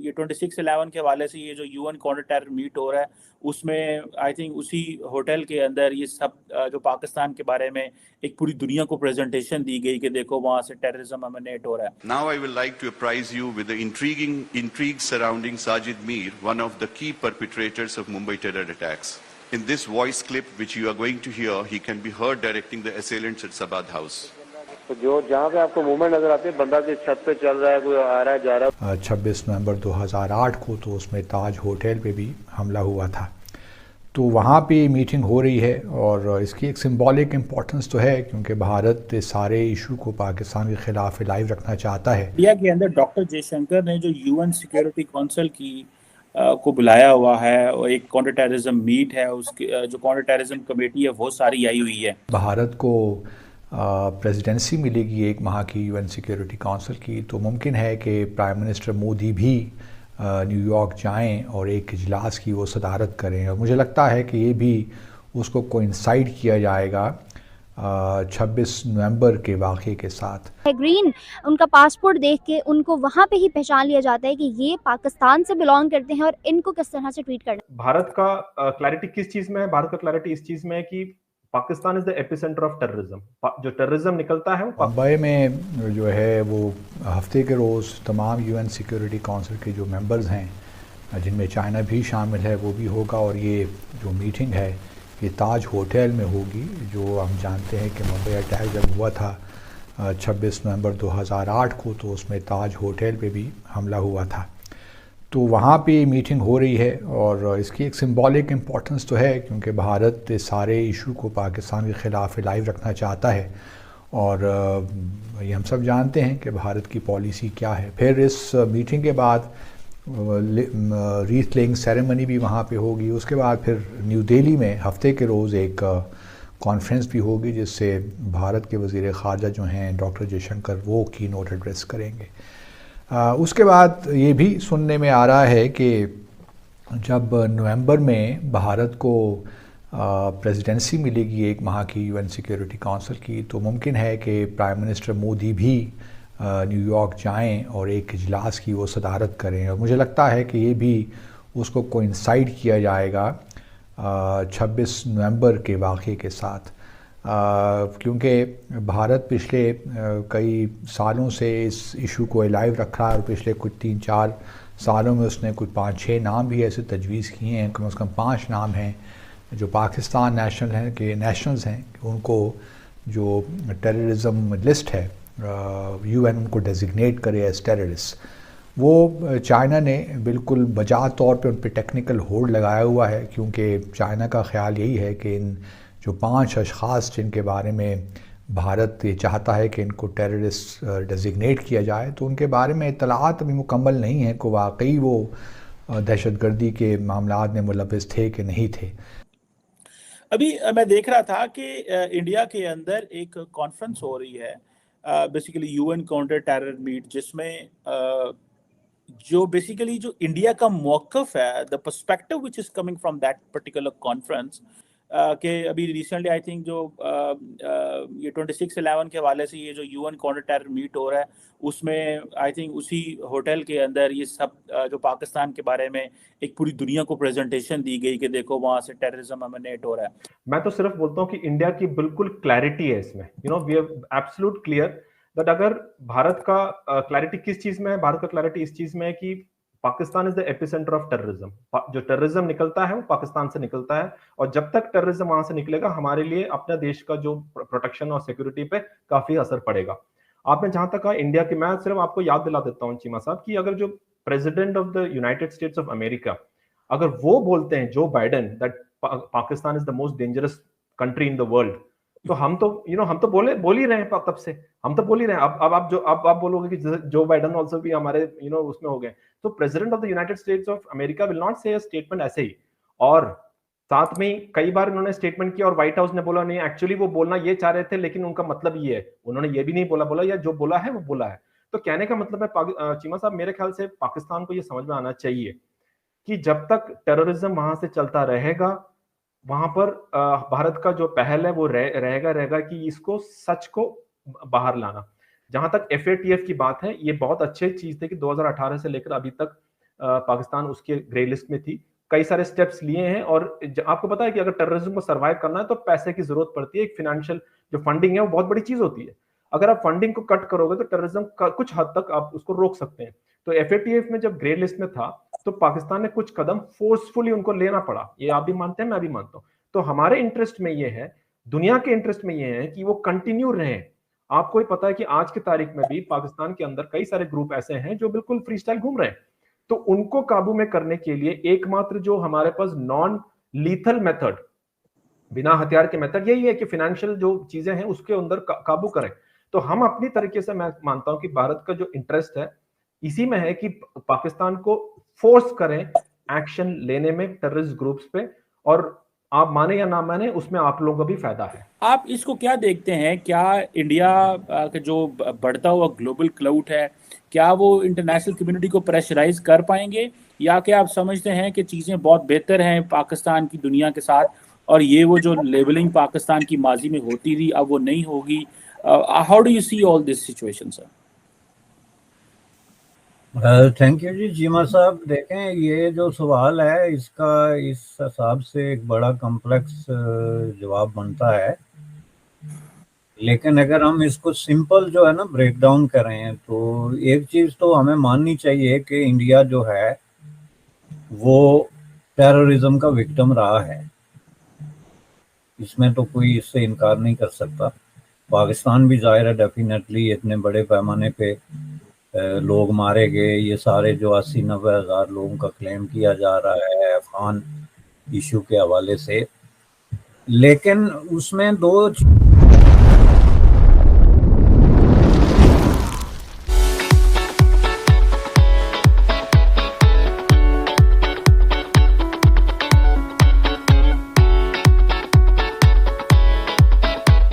ये 26/11 के हवाले से ये जो यूएन काउंटर टेरर मीट हो रहा है, उसमें आई थिंक उसी होटल के अंदर ये सब जो पाकिस्तान के बारे में एक पूरी दुनिया को प्रेजेंटेशन दी गई कि देखो वहाँ से टेररिज्म एमिनेट हो रहा है। Now I will like to apprise you with the intrigue surrounding Sajid Mir, one of the key perpetrators of Mumbai terror attacks. In this voice clip which you are going to hear, he can be heard directing the assailants at Sabad House. तो जो जहाँ पे आपको movement नजर आती है, बंदा की छत पे चल रहा है, कोई आ रहा है जा रहा है। 26 नवंबर 2008 को तो उसमें ताज होटल पे भी हमला हुआ था, तो वहाँ पे मीटिंग हो रही है और इसकी एक सिंबॉलिक इम्पोर्टेंस तो है क्योंकि भारत इस सारे इशू को पाकिस्तान के खिलाफ लाइव रखना चाहता है। इंडिया के अंदर डॉक्टर जयशंकर ने जो यूएन सिक्योरिटी काउंसिल की को बुलाया हुआ है और एक काउंटर टेररिज्म मीट है, उसकी जो काउंटर टेररिज्म कमेटी है वो सारी आई हुई है। भारत को प्रेसिडेंसी मिलेगी एक माह की यूएन सिक्योरिटी काउंसिल की, तो मुमकिन है कि प्राइम मिनिस्टर मोदी भी न्यूयॉर्क जाएं और एक इजलास की वो सदारत करें, और मुझे लगता है कि ये भी उसको कोइंसाइड किया जाएगा 26 नवंबर के वाक़े के साथ। ग्रीन उनका पासपोर्ट देख के उनको वहाँ पे ही पहचान लिया जाता है कि ये पाकिस्तान से बिलोंग करते हैं और इनको किस तरह से ट्रीट करना। भारत का क्लैरिटी किस चीज में है? भारत का क्लैरिटी इस चीज में है कि Pakistan is the epicentre of terrorism. जो टेररिज्म निकलता है वो मुंबई में जो है वो हफ्ते के रोज़ तमाम यूएन सिक्योरिटी काउंसिल के जो मेंबर्स हैं जिनमें चाइना भी शामिल है वो भी होगा, और ये जो मीटिंग है ये ताज होटल में होगी। जो हम जानते हैं कि मुंबई अटैक जब हुआ था 26 नवंबर 2008 को, तो उसमें ताज होटल पे भी हमला हुआ था, तो वहाँ पे मीटिंग हो रही है और इसकी एक सिंबॉलिक इम्पोर्टेंस तो है क्योंकि भारत इस सारे इशू को पाकिस्तान के ख़िलाफ़ लाइव रखना चाहता है, और ये हम सब जानते हैं कि भारत की पॉलिसी क्या है। फिर इस मीटिंग के बाद रीथ लेइंग सेरेमनी भी वहाँ पे होगी, उसके बाद फिर न्यू दिल्ली में हफ्ते के रोज़ एक कॉन्फ्रेंस भी होगी जिससे भारत के वज़ीर ख़ारजा जो हैं डॉक्टर जयशंकर वो की नोट एड्रेस करेंगे। उसके बाद ये भी सुनने में आ रहा है कि जब नवंबर में भारत को प्रेसिडेंसी मिलेगी एक माह की यूएन सिक्योरिटी काउंसिल की, तो मुमकिन है कि प्राइम मिनिस्टर मोदी भी न्यूयॉर्क जाएं और एक इजलास की वो सदारत करें, और मुझे लगता है कि ये भी उसको कोइंसाइड किया जाएगा 26 नवंबर के वाक़े के साथ, क्योंकि भारत पिछले कई सालों से इस इशू को लाइव रखा है और पिछले कुछ 3-4 सालों में उसने कुछ 5-6 नाम भी ऐसे तजवीज़ किए हैं। कम से कम 5 नाम हैं जो पाकिस्तान नेशनल्स हैं, उनको जो टेररिज्म लिस्ट है यूएन उनको डेजिग्नेट करे एज टेररिस्ट। वो चाइना ने बिल्कुल बजा तौर पे उन पर टेक्निकल होल्ड लगाया हुआ है, क्योंकि चाइना का ख्याल यही है कि इन जो 5 अशख़ास जिनके बारे में भारत ये चाहता है कि इनको टेररिस्ट डेजिग्नेट किया जाए, तो उनके बारे में इत्तलात अभी मुकम्मल नहीं है कि वाकई वो दहशतगर्दी के मामलात में मुलव्वस थे कि नहीं थे। अभी मैं देख रहा था कि इंडिया के अंदर एक कॉन्फ्रेंस हो रही है, basically UN counter terror meet, जिसमें जो बेसिकली जो इंडिया का मौक़िफ़ है, the perspective which is coming from that particular conference, कि अभी रिसेंटली आई थिंक जो ये 26/11 के हवाले से ये जो यूएन काउंटर टेरर मीट हो रहा है, उसमें आई थिंक उसी होटल के अंदर ये सब जो पाकिस्तान के बारे में एक पूरी दुनिया को प्रेजेंटेशन दी गई कि देखो वहाँ से टेररिज्म एमिनेट हो रहा है। मैं तो सिर्फ बोलता हूँ कि इंडिया की बिल्कुल क्लैरिटी है इसमें, we are absolute clear that अगर भारत का क्लैरिटी किस चीज में है? भारत का क्लैरिटी इस चीज में है कि Pakistan is the epicentre of terrorism. जो टेररिज्म निकलता है वो पाकिस्तान से निकलता है, और जब तक टेररिज्म वहां से निकलेगा हमारे लिए अपने देश का जो प्रोटेक्शन और सिक्योरिटी पे काफी असर पड़ेगा। आपने जहां तक कहा इंडिया की, मैं सिर्फ आपको याद दिला देता हूँ चीमा साहब कि अगर जो president of the United states of America अगर वो बोलते हैं, Joe Biden, that Pakistan is the most dangerous country in the world, तो हम तो हम तो बोल ही रहे हैं, तब से हम तो बोल ही रहे हैं। अब आप बोलोगे कि जो बाइडेन आल्सो भी हमारे उसमें हो गए, तो president of the United states of America will not से अ स्टेटमेंट ऐसे ही। और साथ में कई बार उन्होंने स्टेटमेंट किया और व्हाइट हाउस ने बोला नहीं, एक्चुअली वो बोलना ये चाह रहे थे लेकिन उनका मतलब ये है, उन्होंने ये भी नहीं बोला या जो बोला है वो बोला है। तो कहने का मतलब है चीमा साहब, मेरे ख्याल से पाकिस्तान को ये समझ में आना चाहिए कि जब तक टेररिज्म वहां से चलता रहेगा, वहां पर भारत का जो पहल है वो रहेगा कि इसको सच को बाहर लाना। जहां तक FATF की बात है, ये बहुत अच्छी चीज थी कि 2018 से लेकर अभी तक पाकिस्तान उसके ग्रे लिस्ट में थी, कई सारे स्टेप्स लिए हैं। और आपको पता है कि अगर टेररिज्म को सर्वाइव करना है तो पैसे की जरूरत पड़ती है, एक फाइनेंशियल जो फंडिंग है वो बहुत बड़ी चीज होती है। अगर आप फंडिंग को कट करोगे तो टेररिज्म का कुछ हद तक आप उसको रोक सकते हैं। तो FATF में जब ग्रे लिस्ट में था तो पाकिस्तान ने कुछ कदम फोर्सफुली उनको लेना पड़ा, ये आप भी मानते हैं, मैं भी मानता हूं। तो हमारे इंटरेस्ट में ये है, दुनिया के इंटरेस्ट में ये है कि वो कंटिन्यू रहे। आपको ही पता है कि आज की तारीख में भी पाकिस्तान के अंदर कई सारे ग्रुप ऐसे हैं जो बिल्कुल फ्री स्टाइल घूम रहे हैं। तो उनको काबू में करने के लिए एकमात्र जो हमारे पास नॉन लीथल मेथड, बिना हथियार के मेथड, यही है कि फाइनेंशियल जो चीजें हैं उसके अंदर काबू करें। तो हम अपनी तरीके से, मैं मानता हूं कि भारत का जो इंटरेस्ट है इसी में है कि पाकिस्तान को फोर्स करें एक्शन लेने में टेररिस्ट ग्रुप्स पे, और आप माने या ना माने उसमें आप लोगों का भी फायदा है। आप इसको क्या देखते हैं, क्या इंडिया का जो बढ़ता हुआ ग्लोबल क्लाउड है, क्या वो इंटरनेशनल कम्युनिटी को प्रेशराइज कर पाएंगे, या क्या आप समझते हैं कि चीज़ें बहुत बेहतर हैं पाकिस्तान की दुनिया के साथ, और ये वो जो लेबलिंग पाकिस्तान की माजी में होती थी अब वो नहीं होगी? How do you see all this situation sir? Thank you ji Cheema साहब। देखें, ये जो सवाल है इसका इस हिसाब से एक बड़ा कॉम्प्लेक्स जवाब बनता है, लेकिन अगर हम इसको सिंपल जो है ना ब्रेक डाउन करें तो एक चीज़ तो हमें माननी चाहिए कि इंडिया जो है वो टेररिज्म का विक्टिम रहा है, इसमें तो कोई इससे इनकार नहीं कर सकता। पाकिस्तान भी जाहिर है डेफिनेटली इतने बड़े पैमाने पे लोग मारे गए, ये सारे जो 80-90 हज़ार लोगों का क्लेम किया जा रहा है अफगान इशू के हवाले से, लेकिन उसमें दो